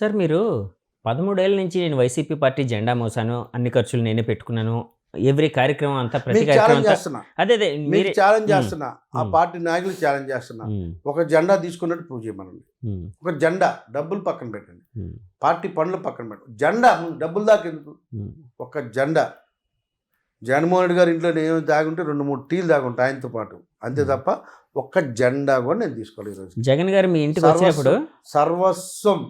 Sir మీరు 13 ఏళ్ల నుంచి నేను వైసీపీ పార్టీ జెండా మోసాను. అన్ని ఖర్చులు నేనే పెట్టుకున్నాను. ఎవ్రి కార్యక్రమం అంతా ప్రతి మీకు కార్యక్రమం ఛాలెంజ్ అంతా చేస్తున్నా. అదే మీకు మీరే ఛాలెంజ్ హ్మ్. చేస్తున్నా. ఆ హ్మ్. పార్టీ నాయకులకు ఛాలెంజ్ చేస్తున్నా. హ్మ్. ఒక జెండా తీసుకున్నట్టు ప్రూవ్ చేయమనండి. హ్మ్. ఒక జెండా డబ్బులు పక్కన పెట్టండి. హ్మ్. పార్టీ పనులు పక్కన పెట్టండి. జెండా ముందు డబ్బులు దాకా ఎందుకు? హ్మ్. ఒక జెండా. జగన్మోహన్ రెడ్డి గారి ఇంట్లో నేను తాగుంటే 2, 3 టీలు తాగుంటా ఆయనతో పాటు. అంతే హ్మ్. తప్ప ఒక్క జెండా కూడా నేను తీసుకోలేదు ఈరోజు. జగన్ గారు మీ ఇంటికి వచ్చినప్పుడు సర్వస్వం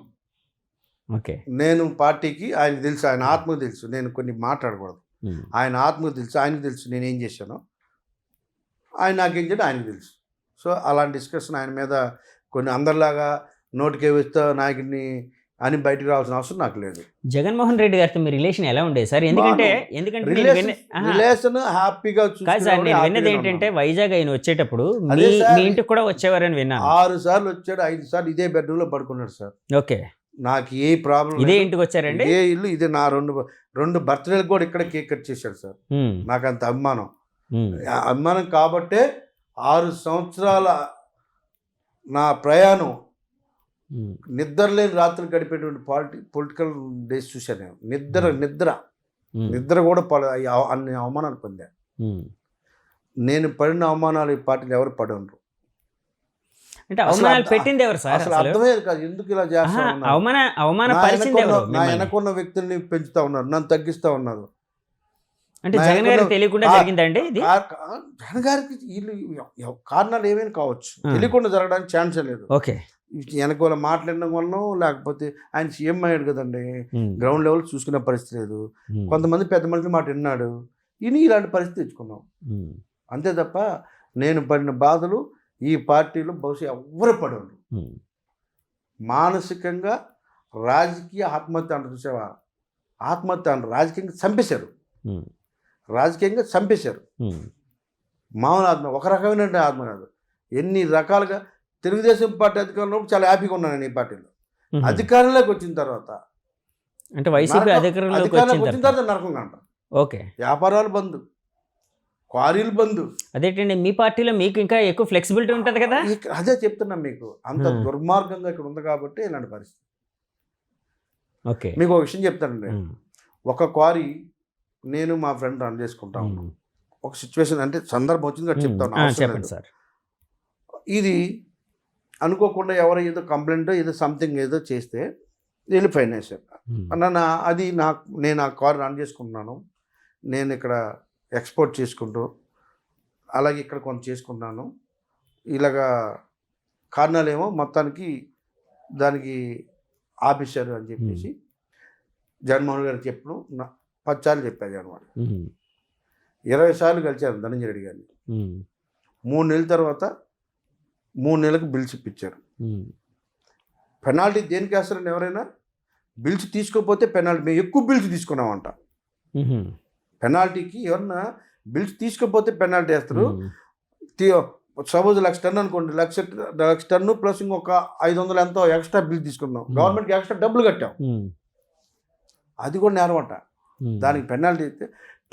ఓకే. నేను పార్టీకి ఆయనకు తెలుసు. ఆయన ఆత్మకు తెలుసు. నేను కొన్ని మాట్లాడకూడదు. హ్మ్. ఆయన ఆత్మకు తెలుసు. ఆయనకు తెలుసు నేనేం చేశానో. ఆయన నాకేం చేయడం ఆయనకు తెలుసు. సో అలాంటి డిస్కషన్ ఆయన మీద కొన్ని అందరిలాగా నోటికే వేస్తా నాయకుడిని అని బయటకు రావాల్సిన అవసరం నాకు లేదు. జగన్మోహన్ రెడ్డి గారితో మీ రిలేషన్ ఎలా ఉండేది సార్? ఎందుకంటే రిలేషన్ హ్యాపీగా కాదు సార్, నేను విన్నది ఏంటంటే వైజాగ్ ఆయన వచ్చేటప్పుడు మీ ఇంటికి కూడా వచ్చేవారని విన్నాను. 6 సార్లు వచ్చాడు, 5 సార్లు ఇదే బెడ్రూమ్ లో పడుకున్నాడు సార్. ఓకే. నాకు ఏ ప్రాబ్లం ఇదే ఇంటికి వచ్చారండి? ఇదే ఇల్లు, ఇదే నా రెండు బర్త్డేలకు కూడా ఇక్కడ కేక్ కట్ చేశాడు సార్. నాకు అంత అభిమానం. అభిమానం కాబట్టే 6 సంవత్సరాల నా ప్రయాణం నిద్రలేని రాత్రులు గడిపేటువంటి పొలిటికల్ డేస్ చూశాను నేను. నిద్ర కూడా అన్ని అవమానాలు పొందాను. నేను పడిన అవమానాలు ఈ పార్టీలు ఎవరు పడరు. అంటే అవమానాలు పెట్టింది ఎవరు సార్? అసలు అర్థమయ్యేది కాదు. ఎందుకు ఇలా చేస్తా ఉన్నారు? నా వెనకున్న వ్యక్తుల్ని పెంచుతా ఉన్నారు, నన్ను తగ్గిస్తా ఉన్నారు. అంటే జగన్ గారికి తెలియకుండా జరిగిందండి ఇది? జగన్ గారికి వీళ్ళు కారణాలు ఏమైనా కావచ్చు, తెలియకుండా జరగడానికి ఛాన్సే లేదు. ఓకే. వెనకాల మాట్లాడడం వల్ల, లేకపోతే ఆయన సీఎం అయ్యాడు కదండి, గ్రౌండ్ లెవెల్ చూసుకునే పరిస్థితి లేదు. కొంతమంది పెద్ద మనుషుల మాట విన్నాడు, ఇని ఇలాంటి పరిస్థితి తెచ్చుకున్నాం. అంతే తప్ప నేను పడిన బాధలు ఈ పార్టీలో బహుశా ఎవ్వరు పడరు. మానసికంగా రాజకీయ ఆత్మహత్య అంటారు చూసావా? ఆత్మహత్య అంటారు. రాజకీయంగా చంపేశారు. మామూలు ఆత్మ, ఒక రకమైన ఆత్మ కాదు. ఎన్ని రకాలుగా తెలుగుదేశం పార్టీ అధికారంలో చాలా హ్యాపీగా ఉన్నాను నేను. ఈ పార్టీలో అధికారంలోకి వచ్చిన తర్వాత, అంటే వైసీపీ అధికారంలోకి వచ్చిన తర్వాత నరకంగా అంటారు. ఓకే. వ్యాపారాలు బంద్, క్వారీలు బంద్. అదేంటండి మీ పార్టీలో మీకు ఇంకా ఎక్కువ ఫ్లెక్సిబిలిటీ ఉంటుంది కదా? అదే చెప్తున్నా మీకు, అంత దుర్మార్గంగా ఇక్కడ ఉంది కాబట్టి ఇలాంటి పరిస్థితి. ఓకే. మీకు ఒక విషయం చెప్తానండి. ఒక క్వారీ నేను మా ఫ్రెండ్ రన్ చేసుకుంటా ఉన్నాం. ఒక సిచ్యువేషన్ అంటే సందర్భం వచ్చింది కాబట్టి చెప్తాను. చెప్పండి సార్. ఇది అనుకోకుండా ఎవరో ఏదో కంప్లైంట్ ఏదో సంథింగ్ ఏదో చేస్తే వెళ్ళి ఫైనాన్స్ అన్న అది నేను ఆ కార్ రన్ చేసుకుంటున్నాను. నేను ఇక్కడ ఎక్స్పోర్ట్ చేసుకుంటూ అలాగే ఇక్కడ కొంత చేసుకుంటున్నాను. ఇలాగా కారణాలేమో మొత్తానికి దానికి ఆపేశారు అని చెప్పేసి జగన్మోహన్ గారు చెప్పడం 10 సార్లు చెప్పారు అనమాట. 20 సార్లు కలిశారు ధనంజయ రెడ్డి గారిని. 3 నెలల తర్వాత 3 నెలలకు బిల్స్ ఇప్పించారు. పెనాల్టీ దేనికి వేస్తారండి? ఎవరైనా బిల్స్ తీసుకోకపోతే పెనాల్టీ, మేము ఎక్కువ బిల్స్ తీసుకున్నామంట. పెనాల్టీకి ఎవరన్నా బిల్స్ తీసుకోకపోతే పెనాల్టీ వేస్తారు. సపోజ్ 1,00,000 టన్ను అనుకోండి, 1,00,000 టన్ను ప్లస్ ఇంకొక 500 ఎంతో ఎక్స్ట్రా బిల్ తీసుకున్నాం, గవర్నమెంట్కి ఎక్స్ట్రా డబ్బులు కట్టాం, అది కూడా నేరం అంట. దానికి పెనాల్టీ అయితే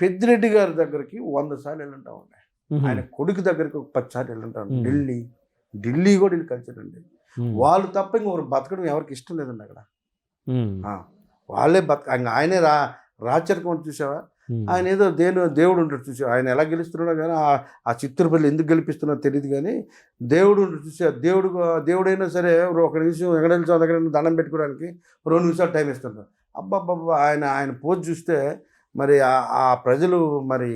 పెద్దిరెడ్డి గారి దగ్గరికి 100 సార్లు వెళ్ళుంటా ఉన్నాయి. ఆయన కొడుకు దగ్గరికి ఒక 10 సార్లు వెళ్ళుంటాను. ఢిల్లీ కూడా వీళ్ళు కలిసారండి. వాళ్ళు తప్ప ఇంకొకరు బతకడం ఎవరికి ఇష్టం లేదండి అక్కడ. వాళ్ళే ఆయనే రాచరికం చూసావా? ఆయన ఏదో దేవుడు ఉంటాడు చూసా, ఆయన ఎలా గెలుస్తున్నాడో కానీ ఆ చిత్తూరుపల్లి ఎందుకు గెలిపిస్తున్నాడో తెలియదు కానీ దేవుడు ఉంటాడు చూసా. దేవుడైనా సరే ఒక నిమిషం వెంకటేశ్వర దగ్గర దండం పెట్టుకోవడానికి 2 నిమిషాలు టైం ఇస్తున్నారు. అబ్బాబ్బా ఆయన పోజ్ చూస్తే మరి ఆ ప్రజలు మరి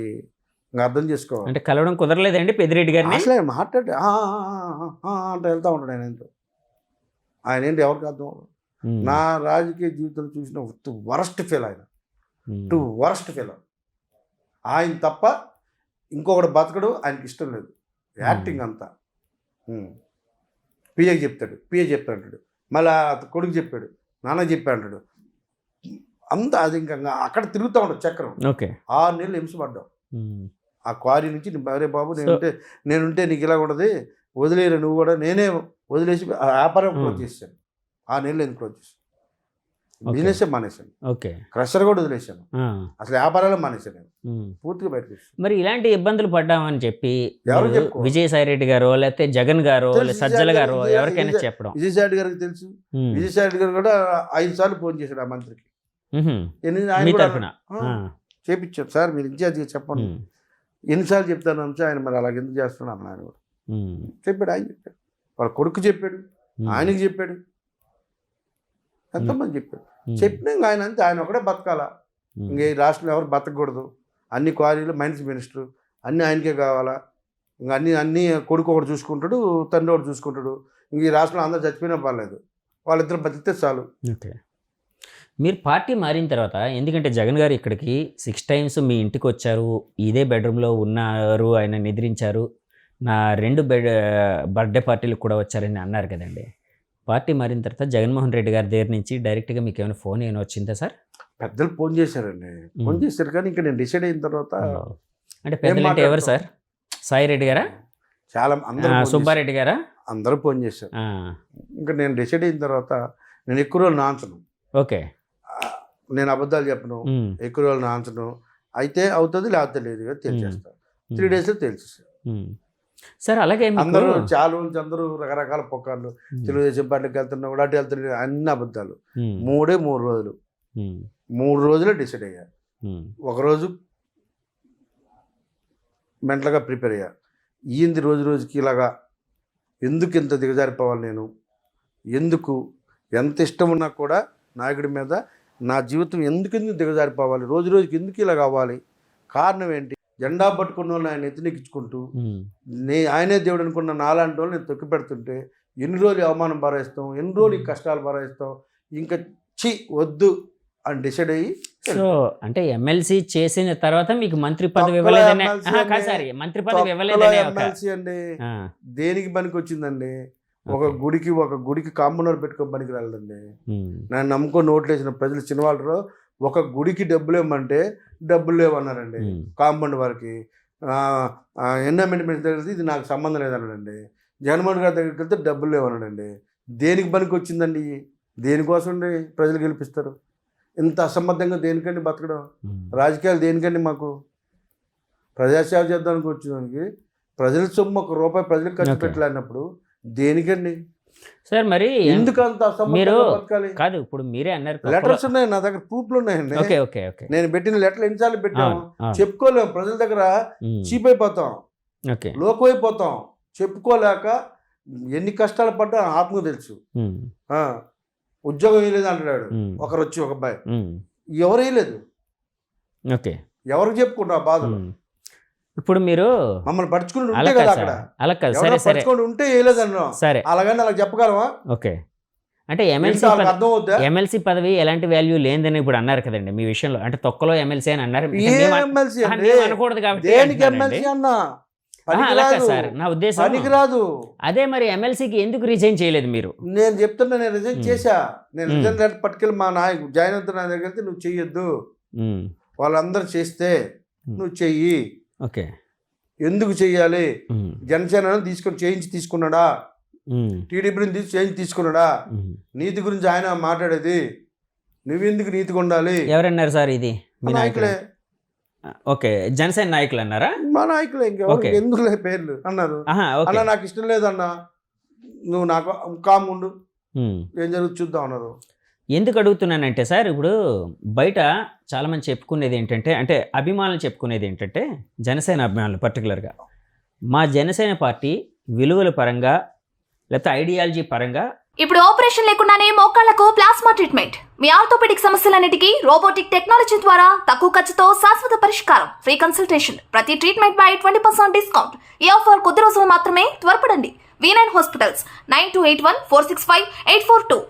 అర్థం చేసుకోవాలి. అంటే కలవడం కుదరలేదండి పెద్దిరెడ్డి గారిని? అసలు ఆయన మాట్లాడే అంటే వెళ్తూ ఉంటాడు ఆయన ఏంటి ఎవరికి అర్థం అవ్వదు. నా రాజకీయ జీవితం చూసిన వరస్ట్ ఫెయిల్ ఆయన. వరస్ట్ ఫెయిల్ ఆయన తప్ప ఇంకొకటి బతకడు ఆయనకి ఇష్టం లేదు. యాక్టింగ్ అంతా పిఏ చెప్తాడు, మళ్ళీ కొడుకు చెప్పాడు, నాన్న చెప్పాడు అంటాడు. అంతా అది ఇంకా అక్కడ తిరుగుతూ ఉంటాడు చక్రం. 6 నెలలు హింసపడ్డాం ఆ క్వారీ నుంచి. అరే బాబు నేనుంటే నీకు ఇలా ఉండదు, వదిలేరు నువ్వు కూడా. నేనే వదిలేసి ఆ వ్యాపారం క్లోజ్ చేశాను. 6 నెలలు ఎందుకు క్లోజ్ చేశాను? బిజినెస్ మానేశాను, ఓకే. క్రషర్ కూడా వదిలేశాను, ఆ, అసలు వ్యాపారాలు మానేశాను నేను ఉమ్. పూర్తిగా బయటకు వచ్చాను. మరి ఇలాంటి ఇబ్బందులు పడ్డామని చెప్పి ఎవరు మీరు చెప్పుకోవాలి? విజయసాయి రెడ్డి గారో లేకపోతే జగన్ గారో తెలుసు, లేదా సజ్జల గారో విజయ- ఎవరికైనా విజయ- చెప్పడం. విజయసాయి రెడ్డి గారికి తెలుసు. ఉమ్. విజయసాయి రెడ్డి గారు కూడా 5 సార్లు ఫోన్ చేశాడు ఆ మంత్రికి. ఉహుం. ఆయన మీ కూడా తరఫున. చేపించారు, సార్ మీరు ఇన్ఛార్జ్ చెప్పండి, ఎన్నిసార్లు చెప్తాను అంటే ఆయన మరి అలాగ ఎందుకు చేస్తున్నాడు అన్న ఆయన కూడా చెప్పాడు. ఆయన చెప్పాడు, వాళ్ళ కొడుకు చెప్పాడు, ఆయనకి చెప్పాడు, ఎంతమంది చెప్పాడు. చెప్పినా ఇంకా ఆయన అంతే, ఆయన ఒకటే బతకాల, ఇంక ఈ రాష్ట్రంలో ఎవరు బతకూడదు, అన్ని క్వారీలు మైన్స్ మినిస్టర్ అన్నీ ఆయనకే కావాలా, ఇంకా అన్నీ కొడుకు ఒకటి చూసుకుంటాడు, తండ్రి ఒకటి చూసుకుంటాడు, ఇంక ఈ రాష్ట్రంలో అందరూ చచ్చిపోయినా పర్లేదు, వాళ్ళిద్దరు బతికితే చాలు. ఓకే. మీరు పార్టీ మారిన తర్వాత, ఎందుకంటే జగన్ గారు ఇక్కడికి 6 times మీ ఇంటికి వచ్చారు, ఇదే బెడ్రూమ్లో ఉన్నారు, ఆయన నిద్రించారు, నా 2 బర్త్డే పార్టీలకు కూడా వచ్చారని అన్నారు కదండి. పార్టీ మారిన తర్వాత జగన్మోహన్ రెడ్డి గారి దగ్గర నుంచి డైరెక్ట్గా మీకు ఏమైనా ఫోన్ ఏమైనా వచ్చిందా సార్? పెద్దలు ఫోన్ చేశారండి, ఫోన్ చేశారు, కానీ ఇంకా నేను డిసైడ్ అయిన తర్వాత అంటే పెద్దలు అంటే ఎవరు సార్? సాయి రెడ్డి గారా, చాలా అందరూ సుబ్బారెడ్డి గారా? అందరూ ఫోన్ చేశారు. ఇంకా నేను డిసైడ్ అయిన తర్వాత నేను ఎక్కువ రోజులు నాంచను, ఓకే, నేను అబద్ధాలు చెప్పను, ఎక్కువ రోజులు నాంచను, అయితే అవుతుంది లేకపోతే లేదు తెలిసేస్తాను. 3 daysలో తెలిసేసారు సార్. అలాగే అందరూ చాలా నుంచి అందరూ రకరకాల పొక్కర్లు, తెలుగుదేశం పార్టీకి వెళ్తున్నా కూడా అటు వెళ్తున్నా, అన్ని అబద్ధాలు. 3 రోజులు 3 రోజులే డిసైడ్ అయ్యా. ఒకరోజు మెంటల్గా ప్రిపేర్ అయ్యా, ఈంది రోజు రోజుకి ఇలాగా ఎందుకు ఇంత దిగజారిపోవాలి, నేను ఎందుకు, ఎంత ఇష్టం ఉన్నా కూడా నాయకుడి మీద నా జీవితం ఎందుకు దిగజారిపోవాలి, రోజు రోజుకి ఎందుకు ఇలా కావాలి, కారణం ఏంటి, జెండా పట్టుకున్న వాళ్ళు ఆయన ఎత్తునెక్కించుకుంటూ ఆయనే దేవుడు అనుకున్న నాలాంటి వాళ్ళు నేను తొక్కి పెడుతుంటే ఎన్ని రోజులు అవమానం భరాయిస్తాం, ఎన్ని రోజులు ఈ కష్టాలు భరాయిస్తాం, ఇంకా వద్దు అని డిసైడ్ అయ్యి. సో అంటే ఎమ్మెల్సీ చేసిన తర్వాత మీకు మంత్రి పదవి ఇవ్వలేదనే, మంత్రి పదవి ఇవ్వలేదనే ఎమ్మెల్సీ అండి దేనికి పనికి వచ్చిందండి, ఒక గుడికి కాంపౌండర్ పెట్టుకొని పనికి రాలేదండి. నన్ను నమ్ముకొని ఓట్లు వేసిన ప్రజలు చిన్నవాళ్ళు ఒక గుడికి డబ్బులు ఇవ్వమంటే డబ్బులు లేవన్నారండి. కాంపౌండ్ వారికి ఎన్విరాన్మెంట్ మినిస్టర్ దగ్గరికి ఇది నాకు సంబంధం లేదన్నాడండి. జగన్మోహన్ గారి దగ్గరికి వెళ్తే డబ్బులు లేవన్నాడండి. దేనికి పనికి వచ్చిందండి, దేనికోసం అండి ప్రజలు గెలిపిస్తారు, ఇంత అసంబద్ధంగా దేనికండి బతకడం, రాజకీయాలు దేనికండి, మాకు ప్రజాసేవ చేద్దానికి వచ్చేదానికి ప్రజల సొమ్ము ₹1 ప్రజలకు ఖర్చు పెట్టలేనప్పుడు దేనికండి సార్? మరి ఎందుకు అంత మీరు బతకాలి? కాదు, ఇప్పుడు మీరే అన్నారు లెటర్స్ ఉన్నాయి నా దగ్గర, ప్రూఫ్లు ఉన్నాయండి. నేను పెట్టిన లెటర్లు ఎన్నిసార్లు పెట్టాము, చెప్పుకోలేము, ప్రజల దగ్గర చీప్ అయిపోతాం, లోకం అయిపోతాం, చెప్పుకోలేక ఎన్ని కష్టాలు పడ్డా ఆత్మకు తెలుసు. ఉద్యోగం వేయలేదు అంటాడు ఒకరు వచ్చి, ఒక అబ్బాయి, ఎవరు వేయలేదు, ఎవరికి చెప్పుకుంటా బాధలు. ఇప్పుడు మీరు మమ్మల్ని పడుచుకుని ఉంటే కదా అక్కడ పడుచుకొని ఉంటే వేయలేదన్నా, అలాగని అలా చెప్పగలవా? ఓకే, అంటే ఎమ్మెల్సీ పదవి ఎలాంటి వాల్యూ లేదని ఇప్పుడు అన్నారు కదండి మీ విషయంలో, అంటే తొక్కలో ఎమ్మెల్సీ అని అన్నారు. అనకూడదు కాబట్టి సార్ నా ఉద్దేశం రాదు. అదే మరి ఎమ్మెల్సీకి ఎందుకు రిజైన్ చేయలేదు మీరు? నేను చెప్తున్నా, నేను రిజైన్ చేశా. నేను రిజైన్ లెటర్ పట్టుకెళ్ళి మా నాయకు జాయిన్ అవుతున్న నా దగ్గరికి, నువ్వు చెయ్యొద్దు, వాళ్ళందరూ చేస్తే నువ్వు చెయ్యి. ఓకే, ఎందుకు చెయ్యాలి, జనసేన తీసుకున్నాడా, టీడీపీని తీసుకున్నాడా, నీతి గురించి ఆయన మాట్లాడేది, నువ్వెందుకు నీతిగా ఉండాలి? ఎవరన్నారు సార్ ఇది? మీ నాయకులే. ఓకే, జనసేన నాయకులు అన్నారా? మా నాయకులే, ఇంకెవరు ఎందుకు పేర్లు అన్నారు. అలా నాకు ఇష్టం లేదన్నా, నువ్వు నాకు కాముండు, ఏం జరుగుతుంది చూద్దాం అన్నారు. ఎందుకు అడుగుతున్నానంటే సార్, ఇప్పుడు బయట చాలామంది చెప్పుకునేది ఏంటంటే, అంటే అభిమానులు చెప్పుకునేది ఏంటంటే, జనసేన అభిమానులు పర్టికులర్గా మా జనసేన పార్టీ విలువల పరంగా లేకపోతే ఐడియాలజీ పరంగా ఇప్పుడు ఆపరేషన్ లేకుండానే మోకాళ్లకు ప్లాస్మా ట్రీట్మెంట్, మీ ఆర్థోపెడిక్ సమస్యలన్నిటికీ రోబోటిక్ టెక్నాలజీ ద్వారా తక్కువ ఖర్చుతో శాశ్వత పరిష్కారం, ఫ్రీ కన్సల్టేషన్, ప్రతి ట్రీట్మెంట్ పై 20% డిస్కౌంట్. ఈ ఆఫర్ కొద్ది రోజులు మాత్రమే, త్వరపడండి. V9 hospitals 9281465842.